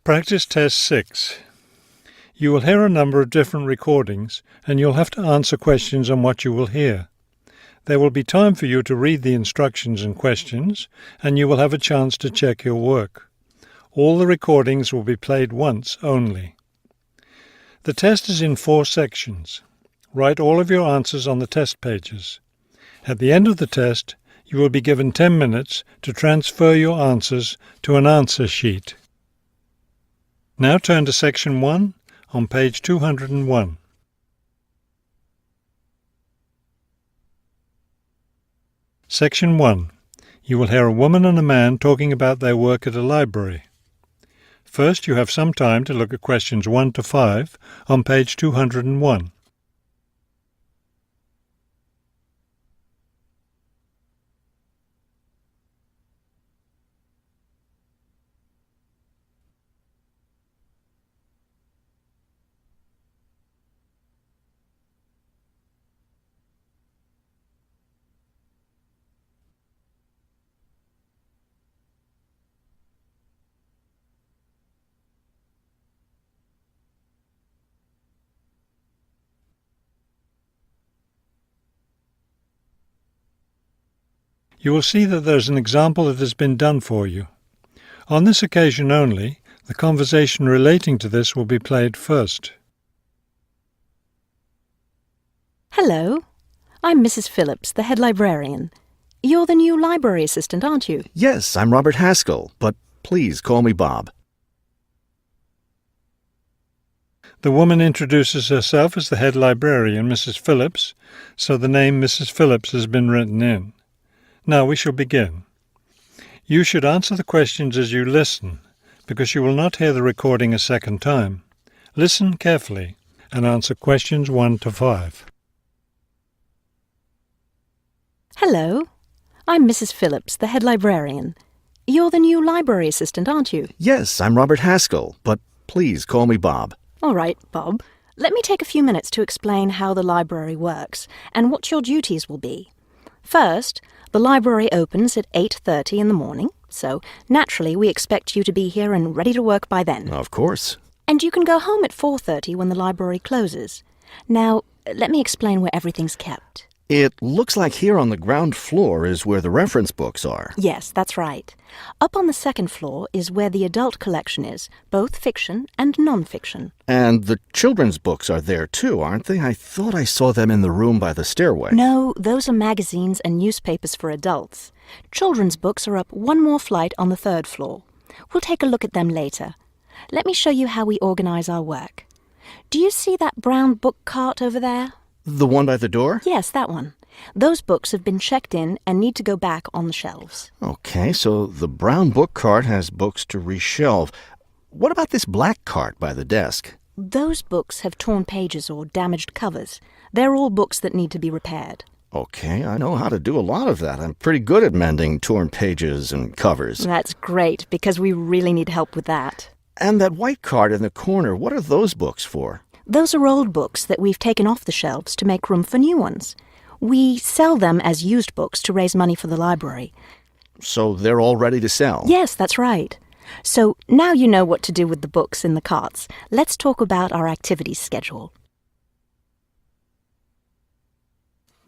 Practice Test 6. You will hear a number of different recordings, and you'll have to answer questions on what you will hear. There will be time for you to read the instructions and questions, and you will have a chance to check your work. All the recordings will be played once only. The test is in 4 sections. Write all of your answers on the test pages. At the end of the test, you will be given 10 minutes to transfer your answers to an answer sheet. Now turn to Section 1 on page 201. Section 1. You will hear a woman and a man talking about their work at a library. First, you have some time to look at questions 1 to 5 on page 201. You will see that there is an example that has been done for you. On this occasion only, the conversation relating to this will be played first. Hello, I'm Mrs. Phillips, the head librarian. You're the new library assistant, aren't you? Yes, I'm Robert Haskell, but please call me Bob. The woman introduces herself as the head librarian, Mrs. Phillips, so the name Mrs. Phillips has been written in. Now we shall begin. You should answer the questions as you listen, because you will not hear the recording a second time. Listen carefully and answer questions 1 to 5. Hello, I'm Mrs. Phillips, the head librarian. You're the new library assistant, aren't you? Yes, I'm Robert Haskell, but please call me Bob. All right, Bob. Let me take a few minutes to explain how the library works and what your duties will be. First, the library opens at 8:30 in the morning, so naturally we expect you to be here and ready to work by then. Of course. And you can go home at 4:30 when the library closes. Now, let me explain where everything's kept. It looks like here on the ground floor is where the reference books are. Yes, that's right. Up on the second floor is where the adult collection is, both fiction and non-fiction. And the children's books are there too, aren't they? I thought I saw them in the room by the stairway. No, those are magazines and newspapers for adults. Children's books are up one more flight on the third floor. We'll take a look at them later. Let me show you how we organize our work. Do you see that brown book cart over there? The one by the door? Yes, that one. Those books have been checked in and need to go back on the shelves. Okay, so the brown book cart has books to reshelve. What about this black cart by the desk? Those books have torn pages or damaged covers. They're all books that need to be repaired. Okay, I know how to do a lot of that. I'm pretty good at mending torn pages and covers. That's great, because we really need help with that. And that white cart in the corner, what are those books for? Those are old books that we've taken off the shelves to make room for new ones. We sell them as used books to raise money for the library. So they're all ready to sell? Yes, that's right. So now you know what to do with the books in the carts. Let's talk about our activities schedule.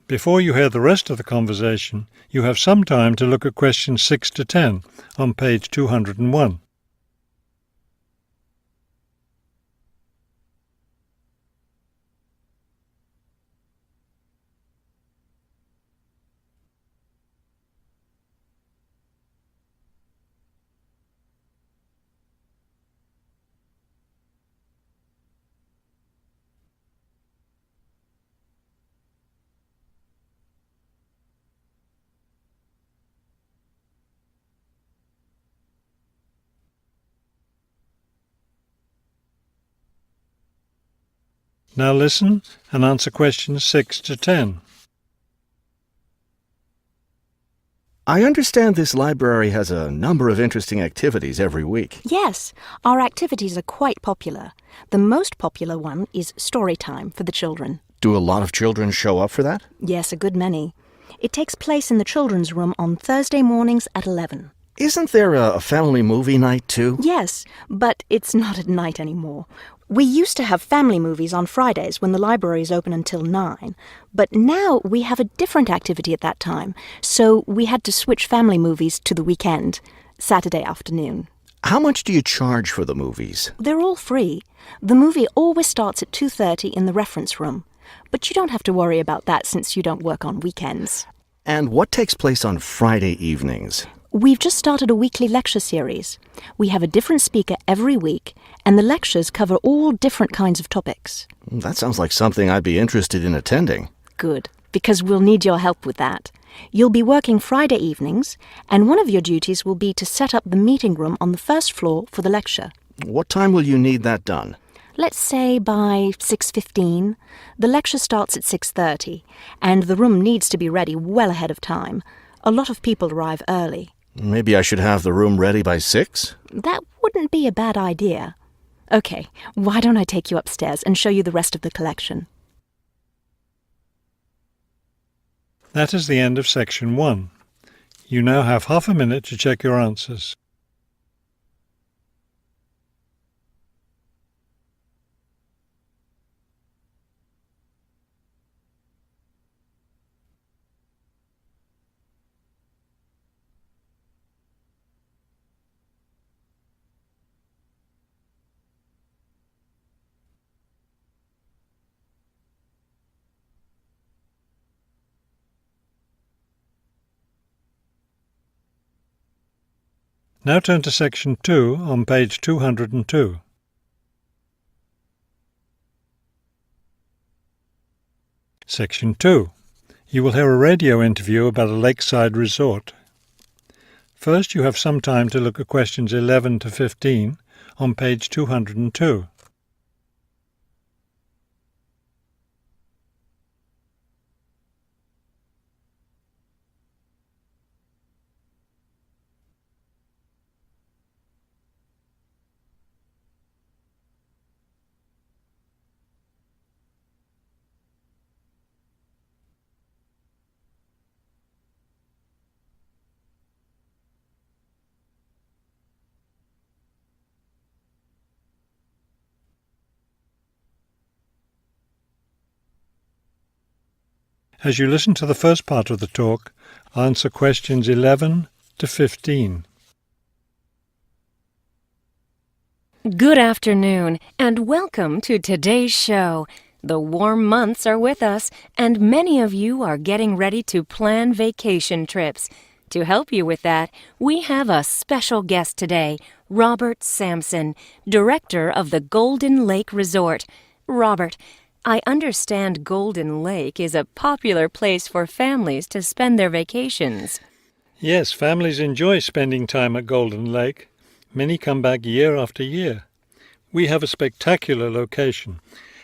Before you hear the rest of the conversation, you have some time to look at questions 6 to 10 on page 201. Now listen and answer questions 6 to 10. I understand this library has a number of interesting activities every week. Yes, our activities are quite popular. The most popular one is story time for the children. Do a lot of children show up for that? Yes, a good many. It takes place in the children's room on Thursday mornings at 11. Isn't there a family movie night, too? Yes, but it's not at night anymore. We used to have family movies on Fridays when the library is open until 9, but now we have a different activity at that time, so we had to switch family movies to the weekend, Saturday afternoon. How much do you charge for the movies? They're all free. The movie always starts at 2:30 in the reference room, but you don't have to worry about that since you don't work on weekends. And what takes place on Friday evenings? We've just started a weekly lecture series. We have a different speaker every week, and the lectures cover all different kinds of topics. That sounds like something I'd be interested in attending. Good, because we'll need your help with that. You'll be working Friday evenings, and one of your duties will be to set up the meeting room on the first floor for the lecture. What time will you need that done? Let's say by 6:15. The lecture starts at 6:30, and the room needs to be ready well ahead of time. A lot of people arrive early. Maybe I should have the room ready by 6? That wouldn't be a bad idea. Okay, why don't I take you upstairs and show you the rest of the collection? That is the end of section 1. You now have half a minute to check your answers. Now turn to section 2 on page 202. Section 2. You will hear a radio interview about a lakeside resort. First, you have some time to look at questions 11 to 15 on page 202. As you listen to the first part of the talk, answer questions 11 to 15. Good afternoon, and welcome to today's show. The warm months are with us, and many of you are getting ready to plan vacation trips. To help you with that, we have a special guest today, Robert Sampson, director of the Golden Lake Resort. Robert, I understand Golden Lake is a popular place for families to spend their vacations. Yes, families enjoy spending time at Golden Lake. Many come back year after year. We have a spectacular location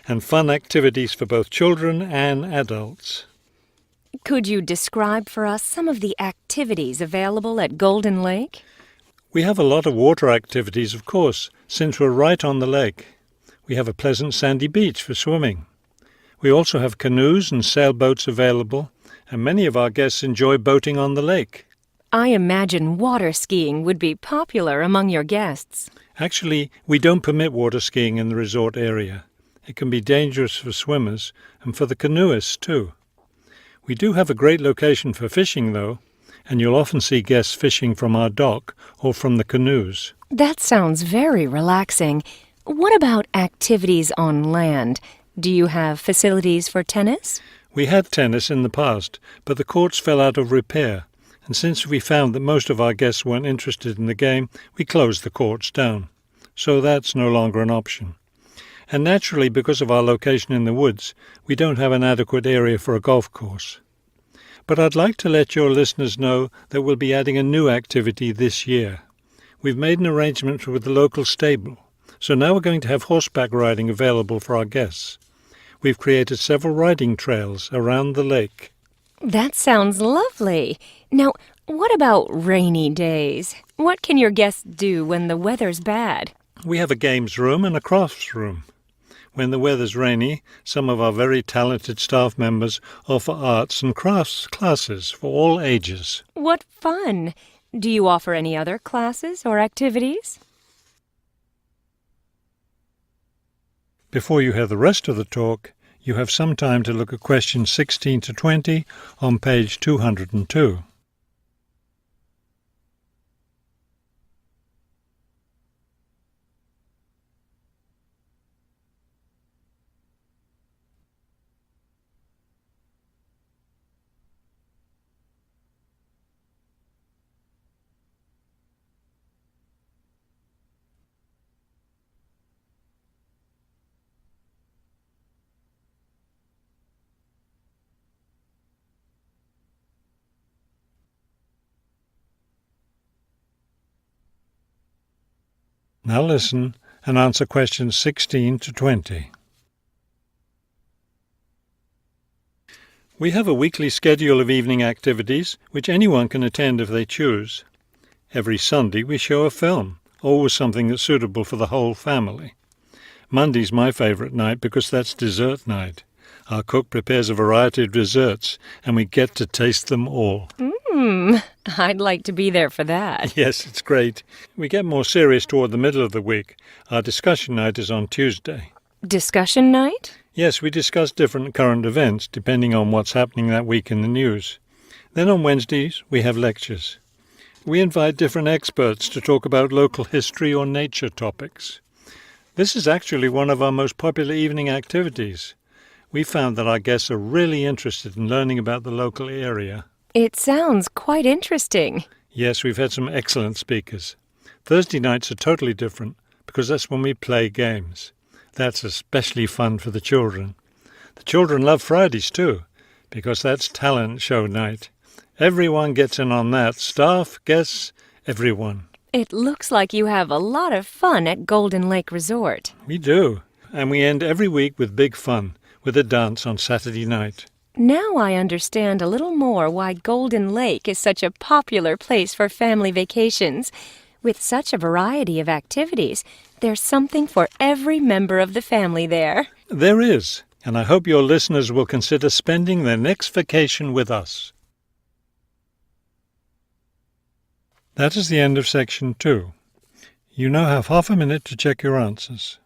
and fun activities for both children and adults. Could you describe for us some of the activities available at Golden Lake? We have a lot of water activities, of course, since we're right on the lake. We have a pleasant sandy beach for swimming. We also have canoes and sailboats available, and many of our guests enjoy boating on the lake. I imagine water skiing would be popular among your guests. Actually, we don't permit water skiing in the resort area. It can be dangerous for swimmers and for the canoeists too. We do have a great location for fishing, though, and you'll often see guests fishing from our dock or from the canoes. That sounds very relaxing. What about activities on land? Do you have facilities for tennis? We had tennis in the past, but the courts fell out of repair, and since we found that most of our guests weren't interested in the game, we closed the courts down. So that's no longer an option. And naturally, because of our location in the woods, we don't have an adequate area for a golf course. But I'd like to let your listeners know that we'll be adding a new activity this year. We've made an arrangement with the local stable, so now we're going to have horseback riding available for our guests. We've created several riding trails around the lake. That sounds lovely. Now, what about rainy days? What can your guests do when the weather's bad? We have a games room and a crafts room. When the weather's rainy, some of our very talented staff members offer arts and crafts classes for all ages. What fun! Do you offer any other classes or activities? Before you hear the rest of the talk, you have some time to look at questions 16 to 20 on page 202. Now listen and answer questions 16 to 20. We have a weekly schedule of evening activities which anyone can attend if they choose. Every Sunday we show a film, always something that's suitable for the whole family. Monday's my favourite night because that's dessert night. Our cook prepares a variety of desserts and we get to taste them all. I'd like to be there for that. Yes, it's great. We get more serious toward the middle of the week. Our discussion night is on Tuesday. Discussion night? Yes, we discuss different current events depending on what's happening that week in the news. Then on Wednesdays, we have lectures. We invite different experts to talk about local history or nature topics. This is actually one of our most popular evening activities. We found that our guests are really interested in learning about the local area. It sounds quite interesting. Yes, we've had some excellent speakers. Thursday nights are totally different because that's when we play games. That's especially fun for the children. The children love Fridays too because that's talent show night. Everyone gets in on that. Staff, guests, everyone. It looks like you have a lot of fun at Golden Lake Resort. We do. And we end every week with big fun, with a dance on Saturday night. Now I understand a little more why Golden Lake is such a popular place for family vacations. With such a variety of activities, there's something for every member of the family there. There is, and I hope your listeners will consider spending their next vacation with us. That is the end of section 2. You now have half a minute to check your answers.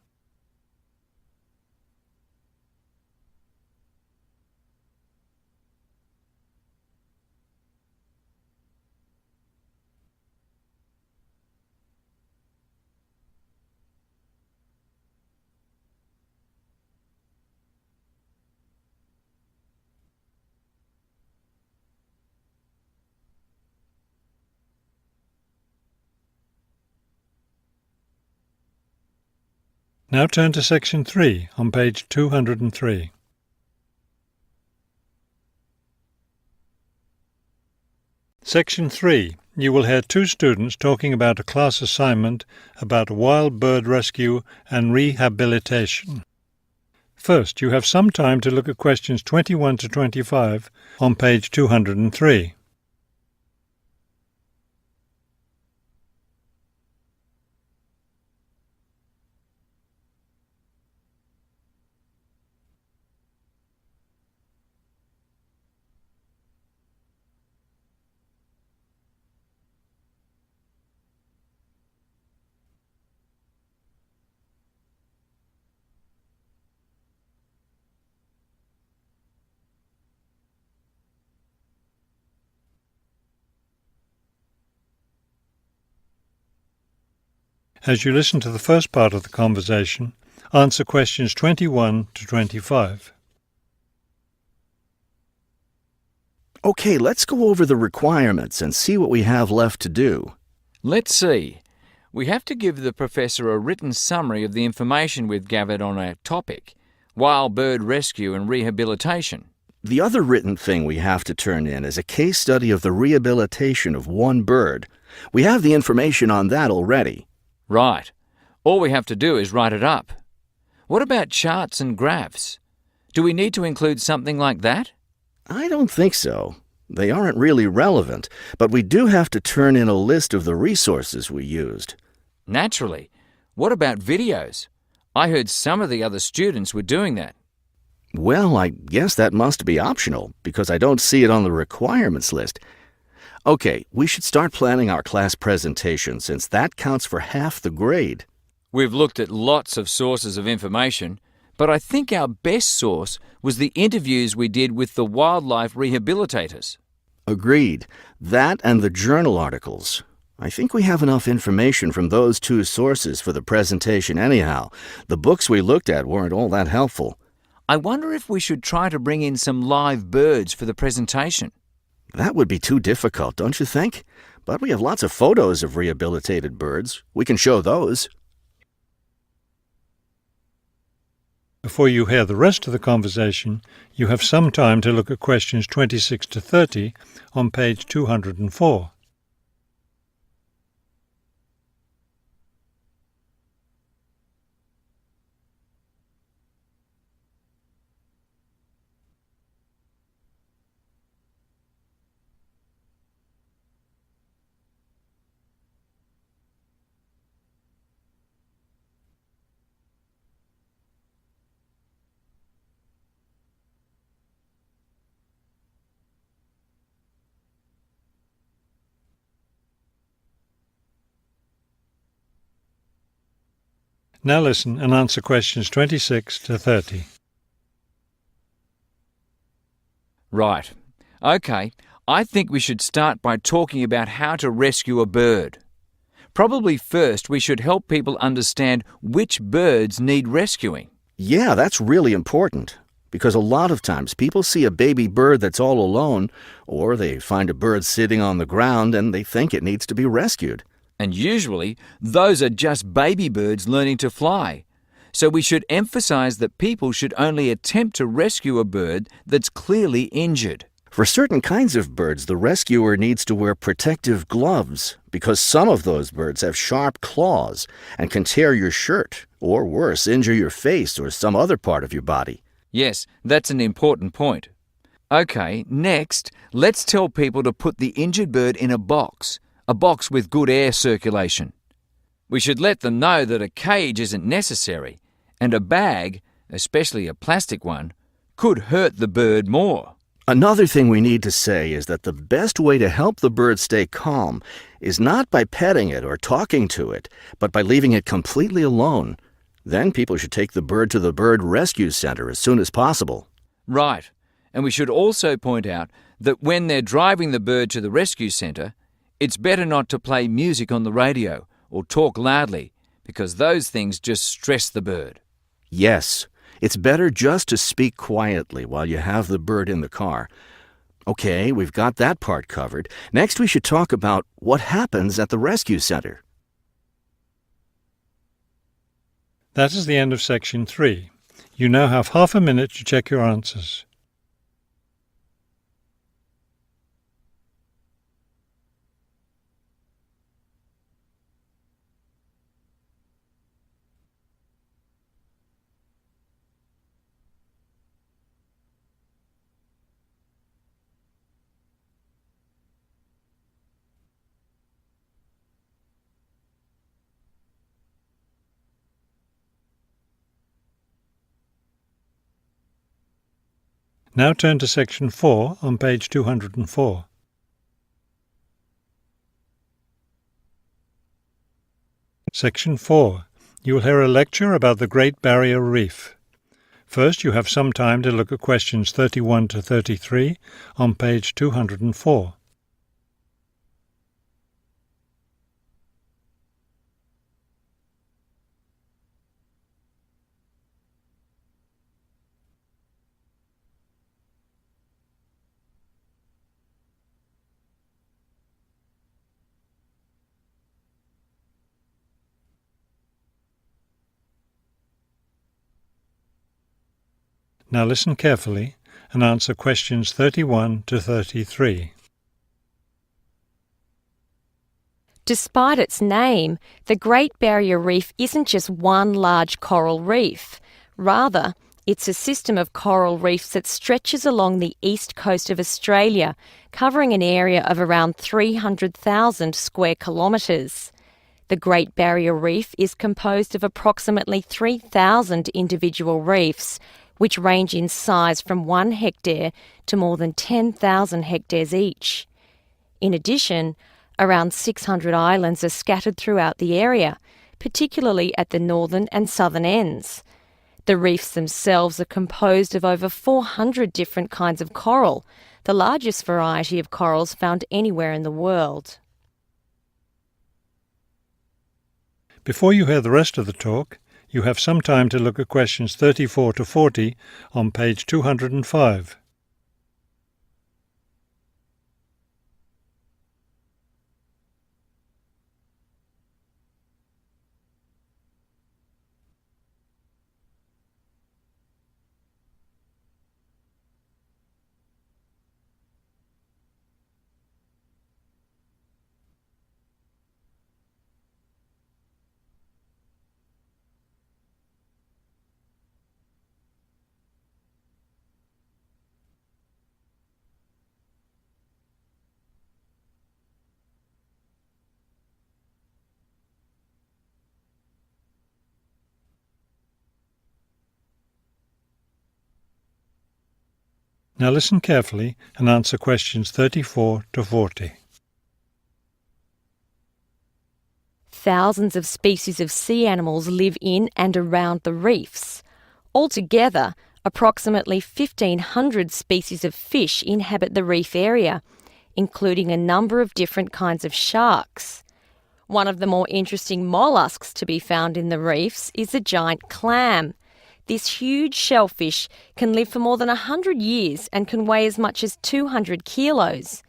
Now turn to section 3 on page 203. Section 3. You will hear two students talking about a class assignment about wild bird rescue and rehabilitation. First, you have some time to look at questions 21 to 25 on page 203. As you listen to the first part of the conversation, answer questions 21 to 25. Okay, let's go over the requirements and see what we have left to do. Let's see. We have to give the professor a written summary of the information we've gathered on our topic, wild bird rescue and rehabilitation. The other written thing we have to turn in is a case study of the rehabilitation of one bird. We have the information on that already. Right. All we have to do is write it up. What about charts and graphs? Do we need to include something like that? I don't think so. They aren't really relevant, but we do have to turn in a list of the resources we used. Naturally. What about videos? I heard some of the other students were doing that. Well, I guess that must be optional, because I don't see it on the requirements list. Okay, we should start planning our class presentation since that counts for half the grade. We've looked at lots of sources of information, but I think our best source was the interviews we did with the wildlife rehabilitators. Agreed. That and the journal articles. I think we have enough information from those two sources for the presentation anyhow. The books we looked at weren't all that helpful. I wonder if we should try to bring in some live birds for the presentation. That would be too difficult, don't you think? But we have lots of photos of rehabilitated birds. We can show those. Before you hear the rest of the conversation, you have some time to look at questions 26 to 30 on page 204. Now listen and answer questions 26 to 30. Right. Okay, I think we should start by talking about how to rescue a bird. Probably first we should help people understand which birds need rescuing. Yeah, that's really important. Because a lot of times people see a baby bird that's all alone, or they find a bird sitting on the ground and they think it needs to be rescued. And usually, those are just baby birds learning to fly. So we should emphasize that people should only attempt to rescue a bird that's clearly injured. For certain kinds of birds, the rescuer needs to wear protective gloves because some of those birds have sharp claws and can tear your shirt, or worse, injure your face or some other part of your body. Yes, that's an important point. Okay, next, let's tell people to put the injured bird in a box with good air circulation. We should let them know that a cage isn't necessary, and a bag, especially a plastic one, could hurt the bird more. Another thing we need to say is that the best way to help the bird stay calm is not by petting it or talking to it, but by leaving it completely alone. Then people should take the bird to the bird rescue center as soon as possible. Right, and we should also point out that when they're driving the bird to the rescue center, it's better not to play music on the radio or talk loudly, because those things just stress the bird. Yes, it's better just to speak quietly while you have the bird in the car. Okay, we've got that part covered. Next we should talk about what happens at the rescue center. That is the end of section 3. You now have half a minute to check your answers. Now turn to section 4 on page 204. Section 4. You will hear a lecture about the Great Barrier Reef. First, you have some time to look at questions 31 to 33 on page 204. Now listen carefully and answer questions 31 to 33. Despite its name, the Great Barrier Reef isn't just one large coral reef. Rather, it's a system of coral reefs that stretches along the east coast of Australia, covering an area of around 300,000 square kilometres. The Great Barrier Reef is composed of approximately 3,000 individual reefs, which range in size from 1 hectare to more than 10,000 hectares each. In addition, around 600 islands are scattered throughout the area, particularly at the northern and southern ends. The reefs themselves are composed of over 400 different kinds of coral, the largest variety of corals found anywhere in the world. Before you hear the rest of the talk, you have some time to look at questions 34 to 40 on page 205. Now listen carefully and answer questions 34 to 40. Thousands of species of sea animals live in and around the reefs. Altogether, approximately 1,500 species of fish inhabit the reef area, including a number of different kinds of sharks. One of the more interesting mollusks to be found in the reefs is the giant clam. This huge shellfish can live for more than 100 years and can weigh as much as 200 kilos.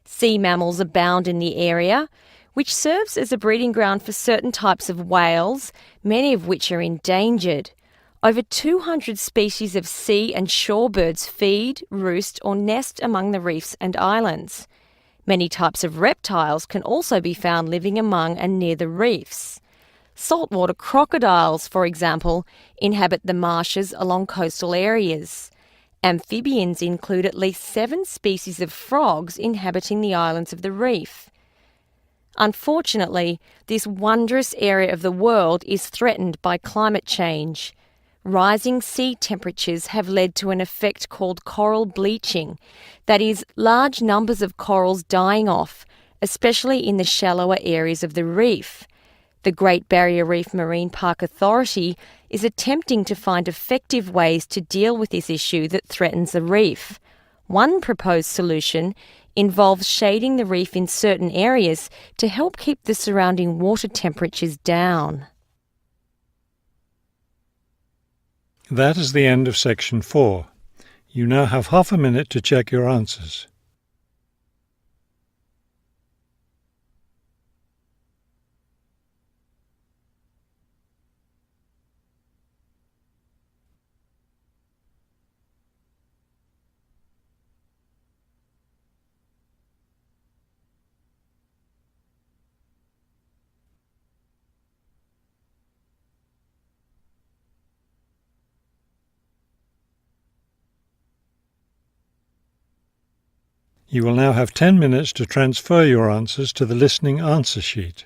Sea mammals abound in the area, which serves as a breeding ground for certain types of whales, many of which are endangered. Over 200 species of sea and shore birds feed, roost or nest among the reefs and islands. Many types of reptiles can also be found living among and near the reefs. Saltwater crocodiles, for example, inhabit the marshes along coastal areas. Amphibians include at least 7 species of frogs inhabiting the islands of the reef. Unfortunately, this wondrous area of the world is threatened by climate change. Rising sea temperatures have led to an effect called coral bleaching, that is, large numbers of corals dying off, especially in the shallower areas of the reef. The Great Barrier Reef Marine Park Authority is attempting to find effective ways to deal with this issue that threatens the reef. One proposed solution involves shading the reef in certain areas to help keep the surrounding water temperatures down. That is the end of section 4. You now have half a minute to check your answers. You will now have 10 minutes to transfer your answers to the listening answer sheet.